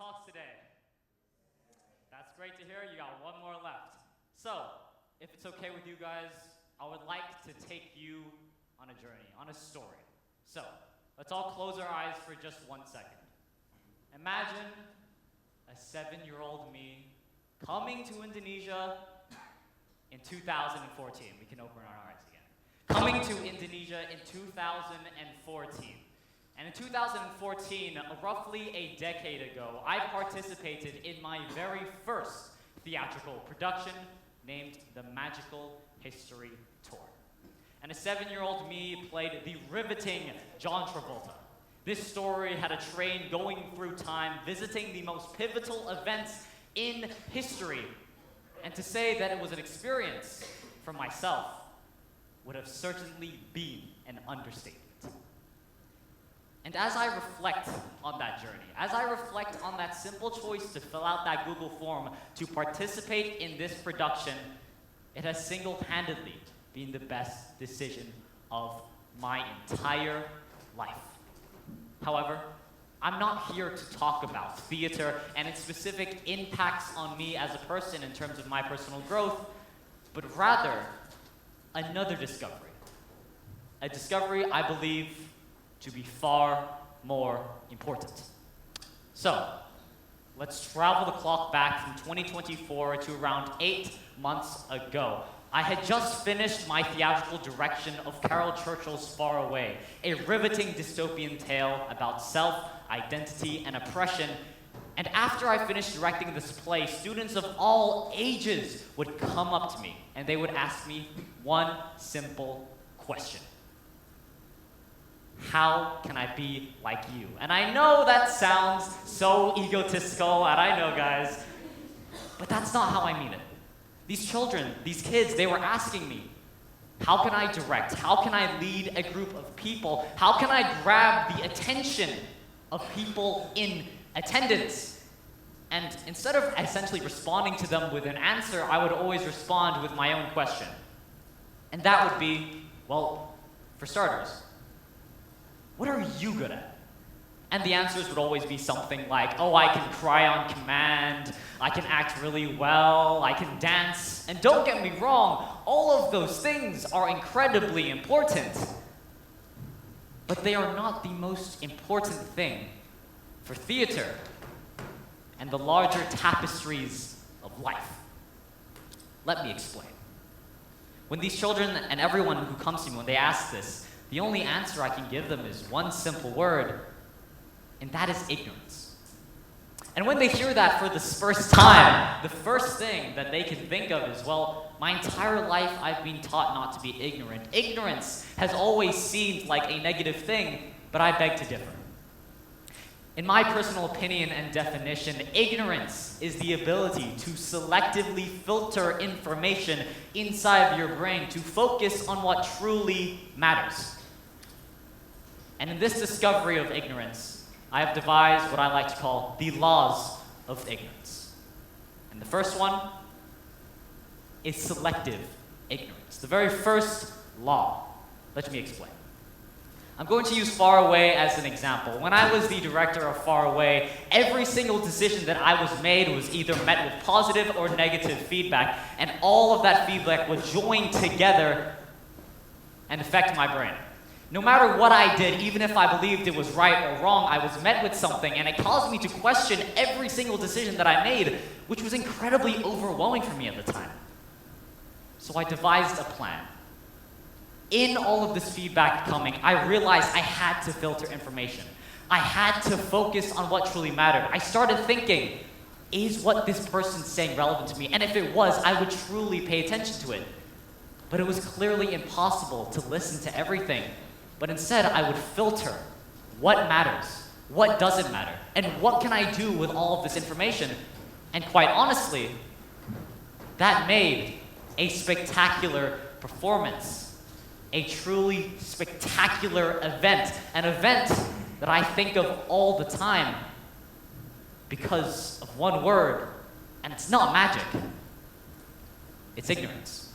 talks today? That's great to hear. You got one more left. So, if it's okay with you guys, I would like to take you on a journey, on a story. So, let's all close our eyes for just 1 second. Imagine a 7-year-old me coming to Indonesia in 2014. We can open our eyes again. Coming to Indonesia in 2014. And in 2014, roughly a decade ago, I participated in my very first theatrical production named The Magical History Tour. And a 7-year-old me played the riveting John Travolta. This story had a train going through time, visiting the most pivotal events in history. And to say that it was an experience for myself would have certainly been an understatement. And as I reflect on that journey, as I reflect on that simple choice to fill out that Google form to participate in this production, it has single-handedly been the best decision of my entire life. However, I'm not here to talk about theater and its specific impacts on me as a person in terms of my personal growth, but rather another discovery. A discovery I believe to be far more important. So, let's travel the clock back from 2024 to around 8 months ago. I had just finished my theatrical direction of Carol Churchill's Far Away, a riveting dystopian tale about self, identity, and oppression. And after I finished directing this play, students of all ages would come up to me and they would ask me one simple question. How can I be like you? And I know that sounds so egotistical, and I know, guys, but that's not how I mean it. These children, these kids, they were asking me, how can I direct? How can I lead a group of people? How can I grab the attention of people in attendance? And instead of essentially responding to them with an answer, I would always respond with my own question. And that would be, well, for starters, what are you good at? And the answers would always be something like, oh, I can cry on command, I can act really well, I can dance. And don't get me wrong, all of those things are incredibly important. But they are not the most important thing for theater and the larger tapestries of life. Let me explain. When these children and everyone who comes to me, when they ask this, the only answer I can give them is one simple word, and that is ignorance. And when they hear that for the first time, the first thing that they can think of is, well, my entire life I've been taught not to be ignorant. Ignorance has always seemed like a negative thing, but I beg to differ. In my personal opinion and definition, ignorance is the ability to selectively filter information inside of your brain to focus on what truly matters. And in this discovery of ignorance, I have devised what I like to call the laws of ignorance. And the first one is selective ignorance. The very first law. Let me explain. I'm going to use Far Away as an example. When I was the director of Far Away, every single decision that I was made was either met with positive or negative feedback, and all of that feedback would join together and affect my brain. No matter what I did, even if I believed it was right or wrong, I was met with something, and it caused me to question every single decision that I made, which was incredibly overwhelming for me at the time. So I devised a plan. In all of this feedback coming, I realized I had to filter information. I had to focus on what truly mattered. I started thinking, is what this person's saying relevant to me? And if it was, I would truly pay attention to it. But it was clearly impossible to listen to everything. But instead, I would filter what matters, what doesn't matter, and what can I do with all of this information. And quite honestly, that made a spectacular performance, a truly spectacular event, an event that I think of all the time because of one word, and it's not magic, it's ignorance.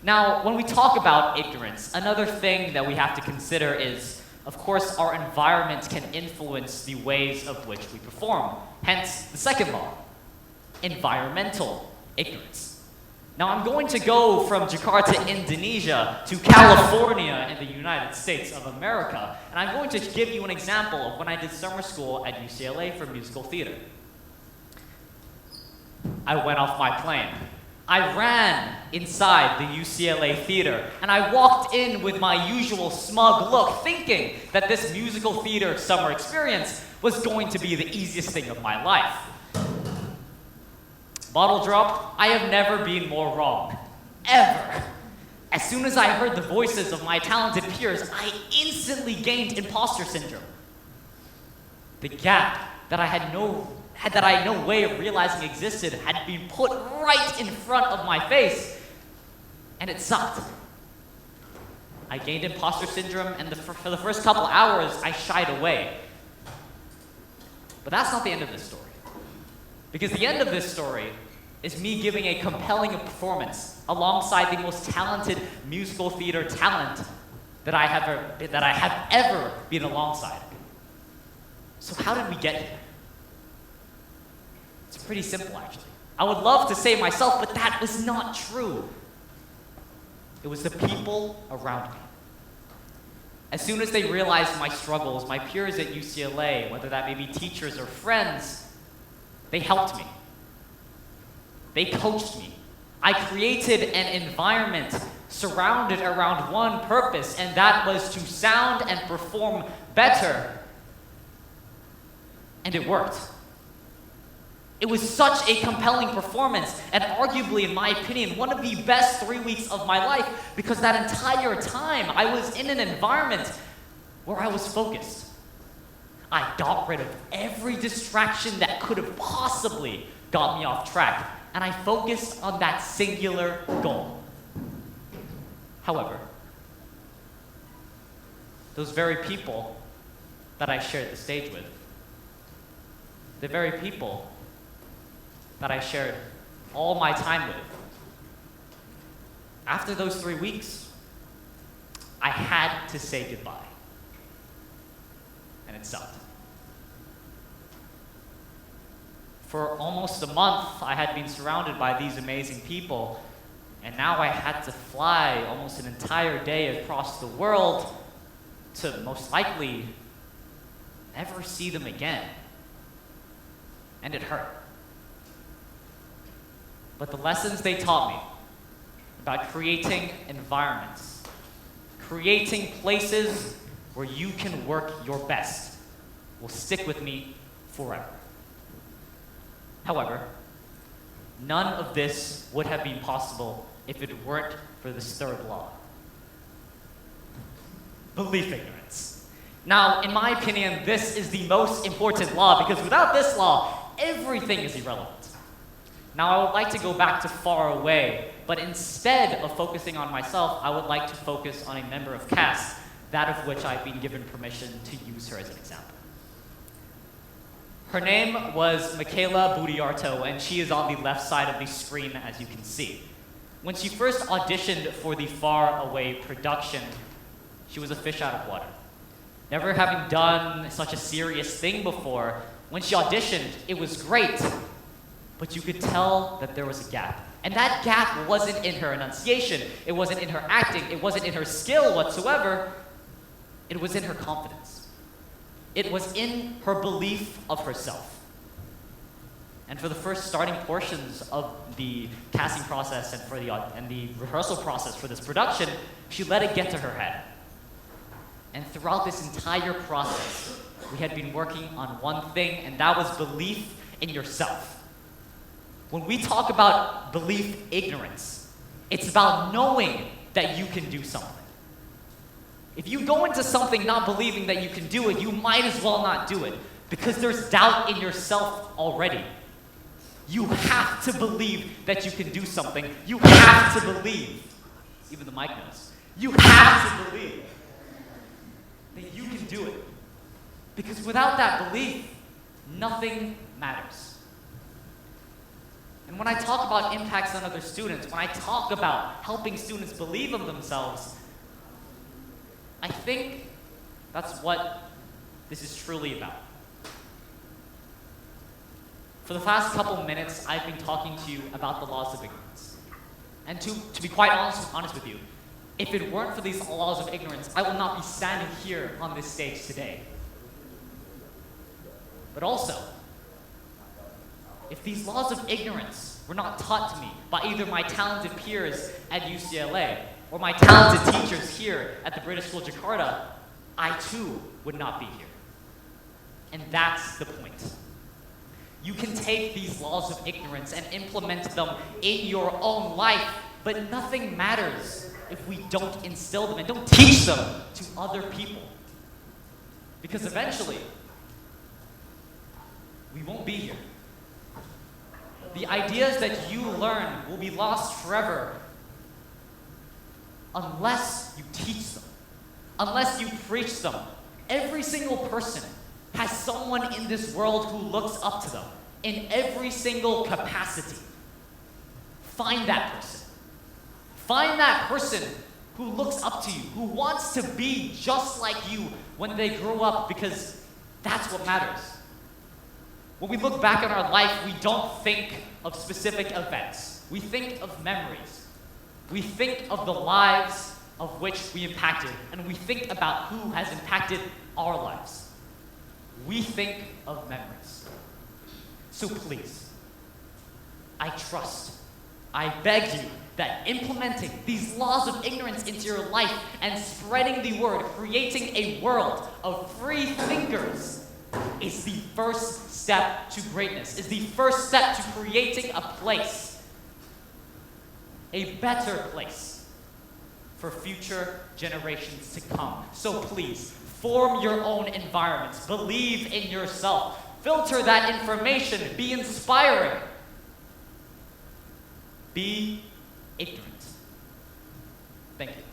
Now, when we talk about ignorance, another thing that we have to consider is Of course, our environment can influence the ways of which we perform. Hence, the second law, environmental ignorance. Now, I'm going to go from Jakarta, Indonesia, to California in the United States of America, and I'm going to give you an example of when I did summer school at UCLA for musical theater. I went off my plane. I ran inside the UCLA theater, and I walked in with my usual smug look, thinking that this musical theater summer experience was going to be the easiest thing of my life. Bottle drop, I have never been more wrong. Ever. As soon as I heard the voices of my talented peers, I instantly gained imposter syndrome. The gap that I had no way of realizing existed had been put right in front of my face, and it sucked. I gained imposter syndrome, and for the first couple hours, I shied away. But that's not the end of this story. Because the end of this story is me giving a compelling performance alongside the most talented musical theater talent that I have ever been alongside. So how did we get here? It's pretty simple, actually. I would love to say myself, but that was not true. It was the people around me. As soon as they realized my struggles, my peers at UCLA, whether that may be teachers or friends, they helped me. They coached me. I created an environment surrounded around one purpose, and that was to sound and perform better. And it worked. It was such a compelling performance, and arguably, in my opinion, one of the best 3 weeks of my life, because that entire time I was in an environment where I was focused. I got rid of every distraction that could have possibly got me off track, and I focused on that singular goal. However, those very people that I shared the stage with, the very people that I shared all my time with, after those 3 weeks, I had to say goodbye. And it sucked. For almost a month, I had been surrounded by these amazing people, and now I had to fly almost an entire day across the world to most likely never see them again. And it hurt. But the lessons they taught me about creating environments, creating places where you can work your best, will stick with me forever. However, none of this would have been possible if it weren't for this third law. Belief ignorance. Now, in my opinion, this is the most important law, because without this law, everything is irrelevant. Now, I would like to go back to far away, but instead of focusing on myself, I would like to focus on a member of CAST, that of which I've been given permission to use her as an example. Her name was Michaela Budiarto, and she is on the left side of the screen, as you can see. When she first auditioned for the Far Away production, she was a fish out of water. Never having done such a serious thing before, when she auditioned, it was great, but you could tell that there was a gap. And that gap wasn't in her enunciation, it wasn't in her acting, it wasn't in her skill whatsoever, it was in her confidence. It was in her belief of herself. And for the first starting portions of the casting process and the rehearsal process for this production, she let it get to her head. And throughout this entire process, we had been working on one thing, and that was belief in yourself. When we talk about belief ignorance, it's about knowing that you can do something. If you go into something not believing that you can do it, you might as well not do it, because there's doubt in yourself already. You have to believe that you can do something. You have to believe, even the mic knows, you have to believe that you can do it. Because without that belief, nothing matters. And when I talk about impacts on other students, when I talk about helping students believe in themselves, I think That's what this is truly about. For the past couple minutes, I've been talking to you about the laws of ignorance. And to be quite honest with you, if it weren't for these laws of ignorance, I will not be standing here on this stage today. But also, if these laws of ignorance were not taught to me by either my talented peers at UCLA or my talented teachers here at the British School of Jakarta, I too would not be here. And that's the point. You can take these laws of ignorance and implement them in your own life, but nothing matters if we don't instill them and don't teach them to other people. Because eventually, we won't be here. The ideas that you learn will be lost forever unless you teach them, unless you preach them. Every single person has someone in this world who looks up to them in every single capacity. Find that person. Find that person who looks up to you, who wants to be just like you when they grow up, because that's what matters. When we look back on our life, we don't think of specific events. We think of memories. We think of the lives of which we impacted, and we think about who has impacted our lives. We think of memories. So please, I trust, I beg you, that implementing these laws of ignorance into your life and spreading the word, creating a world of free thinkers, is the first step to greatness, is the first step to creating a place, a better place for future generations to come. So please, form your own environments, believe in yourself, filter that information, be inspiring, be ignorant. Thank you.